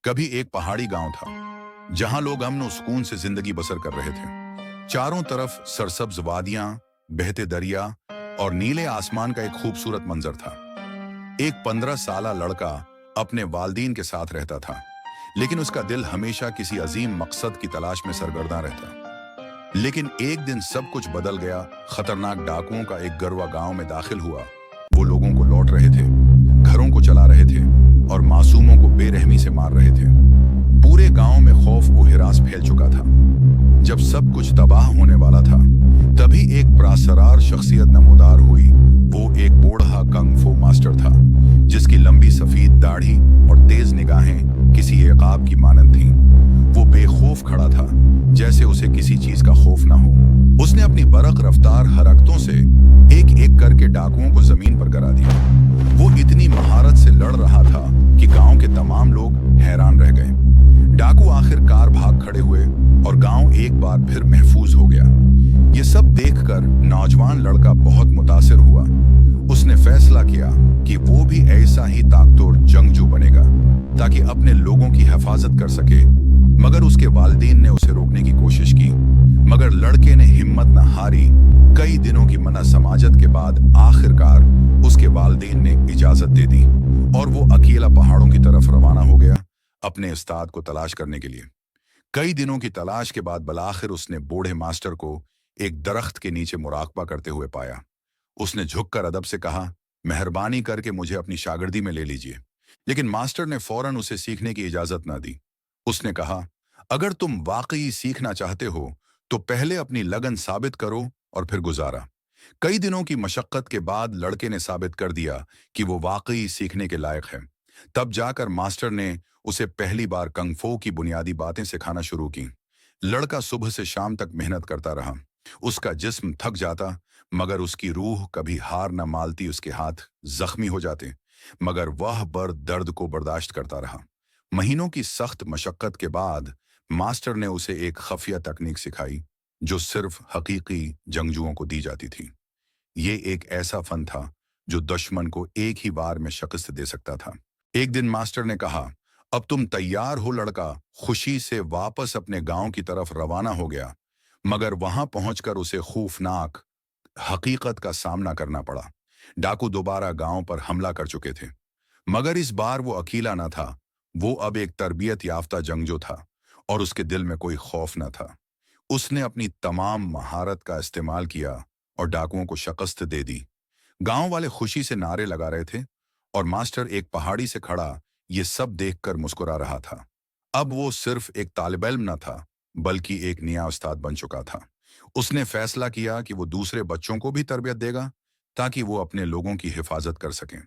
कभी एक पहाड़ी गांव था जहां लोग अमन और सुकून से जिंदगी बसर कर रहे थे। चारों तरफ सरसब्ज वादियां, बहते दरिया और नीले आसमान का एक खूबसूरत मंजर था। एक 15 साला लड़का अपने वालदीन के साथ रहता था, लेकिन उसका दिल हमेशा किसी अजीम मकसद की तलाश में सरगर्दा रहता। लेकिन एक दिन सब कुछ बदल गया। खतरनाक डाकुओं का एक गरवा गांव में दाखिल हुआ। वो लोगों को लौट रहे थे, घरों को चला रहे थे और मासूमों को बेरहमी से मार रहे थे। पूरे गांव में खौफ व हिरास फैल चुका था। जब सब कुछ तबाह होने वाला था, तभी एक प्रासरार शख्सियत नमूदार हुई। वो एक बूढ़ा कंग फू मास्टर था, जिसकी लंबी सफेद दाढ़ी और तेज निगाहें किसी इक़ाब की मानंद थीं। वो बेखौफ खड़ा था, जैसे उसे किसी चीज का खौफ ना हो। उसने अपनी बरक रफ्तार हरकतों से एक एक करके डाकुओं को जमीन पर गिरा दिया। वो इतनी महारत से लड़ रहा था कि गांव के तमाम लोग हैरान रह गए। डाकू आखिरकार भाग खड़े हुए और गांव एक बार फिर महफूज हो गया। ये सब देखकर नौजवान लड़का बहुत मुतासिर हुआ। उसने फैसला किया कि वो भी ऐसा ही ताकतवर जंगजू बनेगा, ताकि अपने लोगों की हिफाजत कर सके। मगर उसके वालिदैन ने उसे रोकने की कोशिश की, मगर लड़के ने हिम्मत न हारी। कई दिनों की मना समाजत के बाद आखिरकार उसके वालिदैन ने इजाजत दे दी और वो अकेला पहाड़ों की तरफ रवाना हो गया, अपने उस्ताद को तलाश करने के लिए। कई दिनों की तलाश के बाद बलाखिर उसने बूढ़े मास्टर को एक दरख्त के नीचे मुराकबा करते हुए पाया। उसने झुककर अदब से कहा, मेहरबानी करके मुझे अपनी शागिर्दी में ले लीजिए। लेकिन मास्टर ने फौरन उसे सीखने की इजाजत न दी। उसने कहा, अगर तुम वाकई सीखना चाहते हो तो पहले अपनी लगन साबित करो और फिर गुजारा। कई दिनों की मशक्कत के बाद लड़के ने साबित कर दिया कि वो वाकई सीखने के लायक है। तब जाकर मास्टर ने उसे पहली बार कंग फू की बुनियादी बातें सिखाना शुरू की। लड़का सुबह से शाम तक मेहनत करता रहा। उसका जिस्म थक जाता, मगर उसकी रूह कभी हार न मालती। उसके हाथ जख्मी हो जाते, मगर वह दर्द को बर्दाश्त करता रहा। महीनों की सख्त मशक्कत के बाद मास्टर ने उसे एक खफिया तकनीक सिखाई, जो सिर्फ हकीकी जंगजुओं को दी जाती थी। ये एक ऐसा फन था जो दुश्मन को एक ही बार में शिकस्त दे सकता था। एक दिन मास्टर ने कहा, अब तुम तैयार हो? लड़का खुशी से वापस अपने गांव की तरफ रवाना हो गया, मगर वहां पहुंचकर उसे खौफनाक हकीकत का सामना करना पड़ा। डाकू दोबारा गांव पर हमला कर चुके थे, मगर इस बार वो अकेला न था। वो अब एक तरबियत याफ्ता जंगजू था और उसके दिल में कोई खौफ न था। उसने अपनी तमाम महारत का इस्तेमाल किया और डाकुओं को शिकस्त दे दी। गांव वाले खुशी से नारे लगा रहे थे और मास्टर एक पहाड़ी से खड़ा ये सब देखकर मुस्कुरा रहा था। अब वो सिर्फ एक तालिब इल्म न था, बल्कि एक नया उस्ताद बन चुका था। उसने फैसला किया कि वो दूसरे बच्चों को भी तरबियत देगा, ताकि वो अपने लोगों की हिफाजत कर सकें।